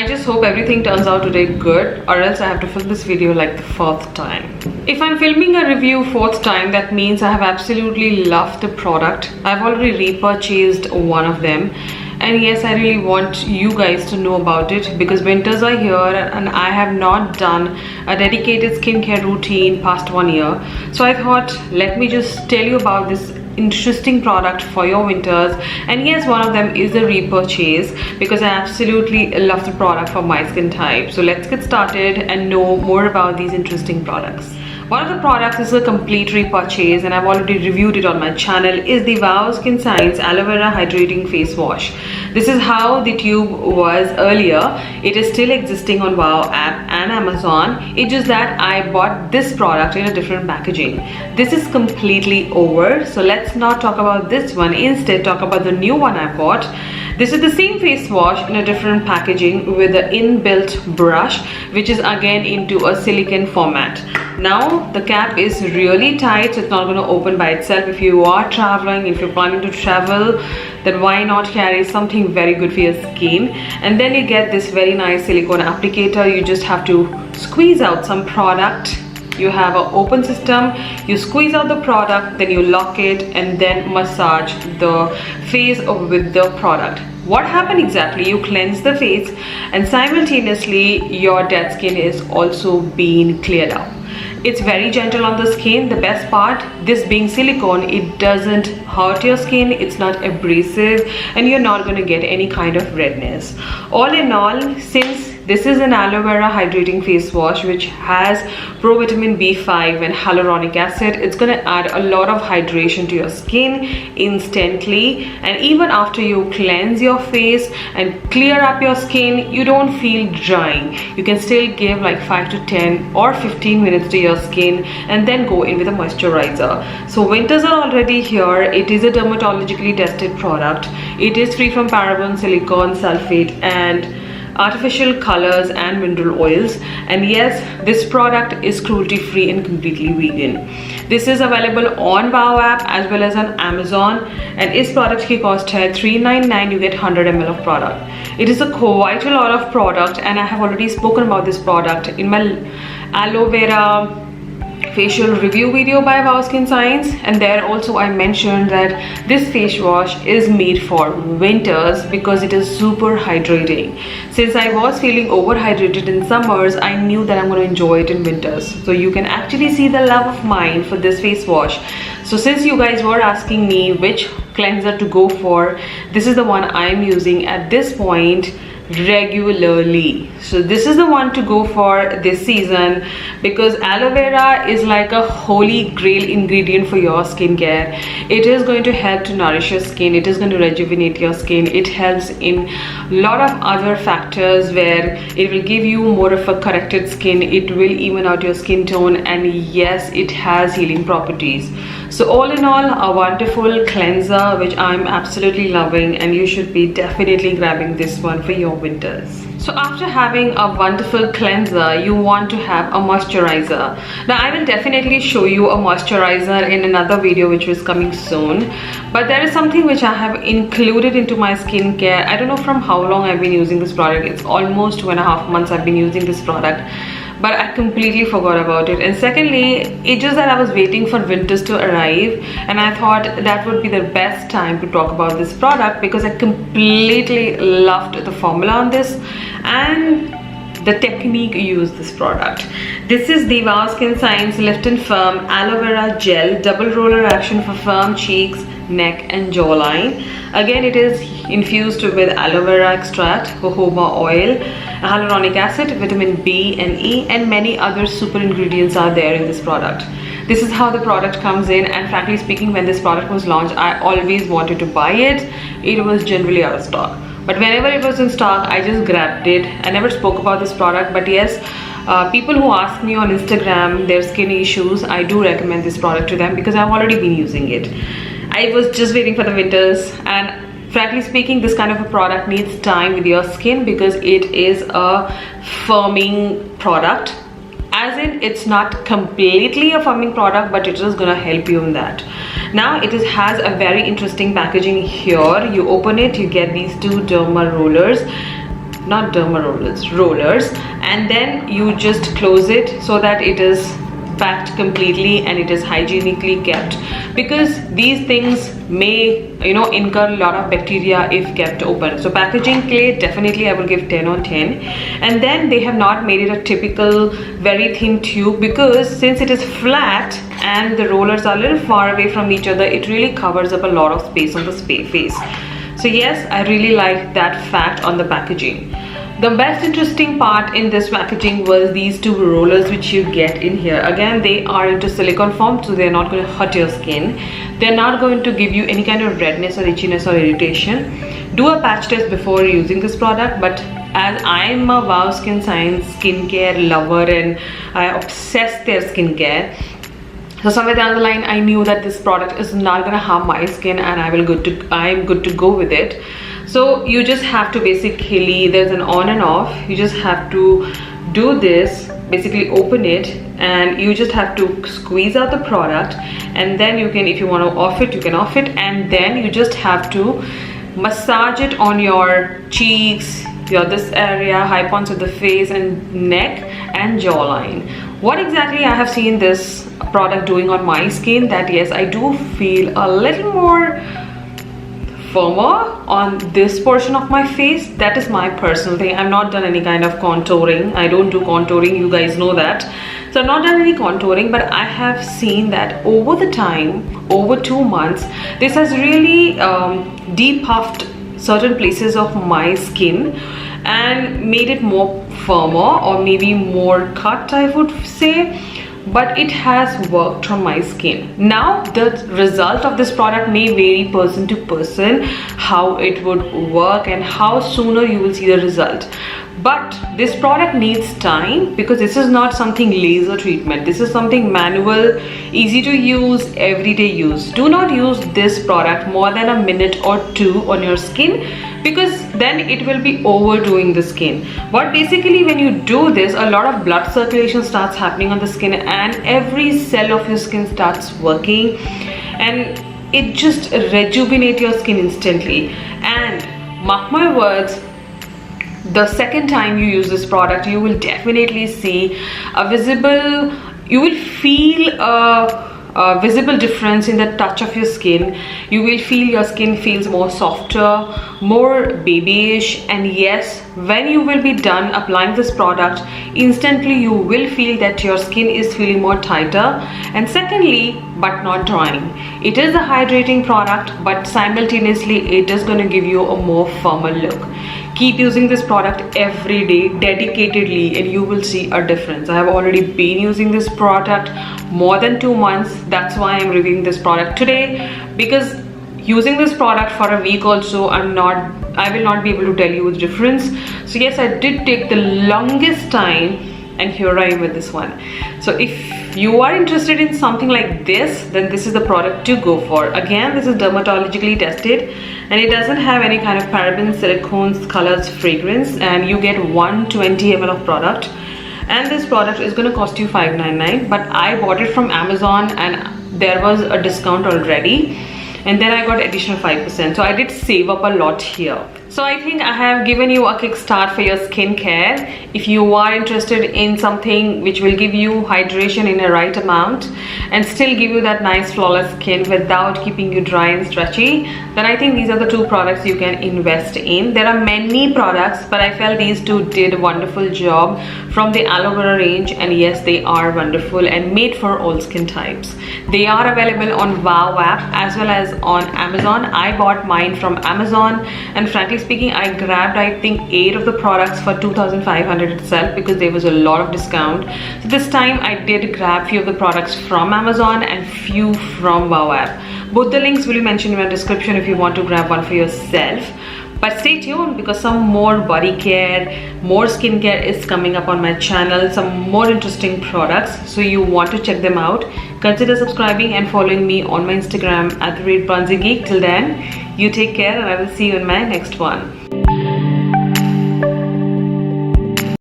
I just hope everything turns out today good, or else I have to film this video like the fourth time. If I'm filming a review fourth time, that means I have absolutely loved the product. I've already repurchased one of them. And yes, I really want you guys to know about it because winters are here and I have not done a dedicated skincare routine past 1 year. So I thought, let me just tell you about this interesting product for your winters. And yes, one of them is a repurchase because I absolutely love the product for my skin type. So let's get started and know more about these interesting products. One of the products is a complete repurchase and I've already reviewed it on my channel, is the Wow Skin Science Aloe Vera Hydrating Face Wash. This is how the tube was earlier. It is still existing on Wow app and Amazon. It's just that I bought this product in a different packaging. This is completely over, so let's not talk about this one. Instead, talk about the new one I bought. This is the same face wash in a different packaging with an inbuilt brush, which is again into a silicone format. Now the cap is really tight, so it's not going to open by itself. If you are traveling, if you're planning to travel, then why not carry something very good for your skin? And then you get this very nice silicone applicator. You just have to squeeze out some product. You have an open system, you squeeze out the product, then you lock it and then massage the face with the product. What happened exactly? You cleanse the face and simultaneously your dead skin is also being cleared out. It's very gentle on the skin. The best part, this being silicone, it doesn't hurt your skin, it's not abrasive, and you're not going to get any kind of redness. All in all, since this is an aloe vera hydrating face wash which has provitamin B5 and hyaluronic acid, it's going to add a lot of hydration to your skin instantly. And even after you cleanse your face and clear up your skin, you don't feel drying. You can still give like 5 to 10 or 15 minutes to your skin and then go in with a moisturizer. So winters are already here. It is a dermatologically tested product. It is free from paraben, silicone, sulfate and artificial colors and mineral oils. And yes, this product is cruelty free and completely vegan. This is available on Wow app as well as on Amazon, and इस product की cost है $3.99. You get 100 ml of product. It is quite a lot of product and I have already spoken about this product in my aloe vera facial review video by Wow Skin Science, and there also I mentioned that this face wash is made for winters because it is super hydrating. Since I was feeling overhydrated in summers, I knew that I'm going to enjoy it in winters. So you can actually see the love of mine for this face wash. So since you guys were asking me which cleanser to go for, this is the one I'm using at this point regularly. So this is the one to go for this season because aloe vera is like a holy grail ingredient for your skincare. It is going to help to nourish your skin, it is going to rejuvenate your skin, it helps in a lot of other factors where it will give you more of a corrected skin, it will even out your skin tone, and yes, it has healing properties. So all in all, a wonderful cleanser which I'm absolutely loving, and you should be definitely grabbing this one for your winters. So after having a wonderful cleanser, you want to have a moisturizer. Now I will definitely show you a moisturizer in another video which is coming soon, but there is something which I have included into my skincare. I don't know from how long I've been using this product. It's almost 2.5 months I've been using this product, but I completely forgot about it. And secondly, it's just that I was waiting for winters to arrive and I thought that would be the best time to talk about this product because I completely loved the formula on this and the technique you use this product. This is the Wow Skin Science Lift and Firm Aloe Vera Gel Double Roller Action for firm cheeks, neck and jawline. Again, it is infused with aloe vera extract, jojoba oil, hyaluronic acid, vitamin B and E, and many other super ingredients are there in this product. This is how the product comes in, and frankly speaking, when this product was launched, I always wanted to buy it. It was generally out of stock, but whenever it was in stock, I just grabbed it. I never spoke about this product, but yes, people who ask me on Instagram their skin issues, I do recommend this product to them because I've already been using it. I was just waiting for the winters, and frankly speaking, this kind of a product needs time with your skin because it is a firming product. As in, it's not completely a firming product, but it is gonna help you in that. Now it has a very interesting packaging here. You open it, you get these two derma rollers. not derma rollers, and then you just close it so that it is packed completely and it is hygienically kept, because these things may incur a lot of bacteria if kept open. So packaging clay, definitely I will give 10 on 10. And then they have not made it a typical very thin tube, because since it is flat and the rollers are a little far away from each other, it really covers up a lot of space on the face. So yes, I really like that fact on the packaging. The best interesting part in this packaging was these two rollers which you get in here. Again, they are into silicone form, so they're not going to hurt your skin. They're not going to give you any kind of redness or itchiness or irritation. Do a patch test before using this product, but as I'm a Wow Skin Science skincare lover and I obsess their skincare, so somewhere down the line I knew that this product is not gonna harm my skin and I'm good to go with it. So you just have to basically, there's an on and off, you just have to do this, basically open it, and you just have to squeeze out the product, and then you can, if you want to off it, you can off it, and then you just have to massage it on your cheeks, this area, high points of the face and neck and jawline. What exactly I have seen this product doing on my skin, that yes, I do feel a little more firmer on this portion of my face. That is my personal thing. I've not done any kind of contouring. I don't do contouring, you guys know that. So I've not done any contouring, but I have seen that over the time, over 2 months, this has really depuffed certain places of my skin and made it more firmer, or maybe more cut, I would say. But it has worked on my skin. Now the result of this product may vary person to person, how it would work and how sooner you will see the result. But this product needs time, because this is not something laser treatment. This is something manual, easy to use, everyday use. Do not use this product more than a minute or two on your skin, because then it will be overdoing the skin. But basically when you do this, a lot of blood circulation starts happening on the skin and every cell of your skin starts working, and it just rejuvenates your skin instantly. And mark my words, the second time you use this product, you will definitely see a visible, you will feel a visible difference in the touch of your skin. You will feel your skin feels more softer, more babyish, and yes, when you will be done applying this product, instantly you will feel that your skin is feeling more tighter, and secondly, but not drying. It is a hydrating product, but simultaneously it is going to give you a more firmer look. Keep using this product every day dedicatedly and you will see a difference. I have already been using this product more than 2 months. That's why I'm reviewing this product today, because using this product for a week also, I will not be able to tell you the difference. So yes, I did take the longest time, and here I am with this one. So if you are interested in something like this, then this is the product to go for. Again, this is dermatologically tested and it doesn't have any kind of parabens, silicones, colors, fragrance, and you get 120 ml of product. And this product is going to cost you $5.99, but I bought it from Amazon and there was a discount already, and then I got additional 5%, so I did save up a lot here. So I think I have given you a kickstart for your skincare. If you are interested in something which will give you hydration in a right amount and still give you that nice flawless skin without keeping you dry and stretchy, then I think these are the two products you can invest in. There are many products, but I felt these two did a wonderful job from the aloe vera range, and yes, they are wonderful and made for all skin types. They are available on Wow app as well as on Amazon. I bought mine from Amazon, and frankly speaking, I grabbed I think 8 of the products for 2,500 itself, because there was a lot of discount. So this time I did grab few of the products from Amazon and few from Wow app. Both the links will be mentioned in my description if you want to grab one for yourself. But stay tuned, because some more body care, more skincare is coming up on my channel, some more interesting products, so you want to check them out. Consider subscribing and following me on my Instagram @BronZingGeek. Till then, you take care and I will see you in my next one.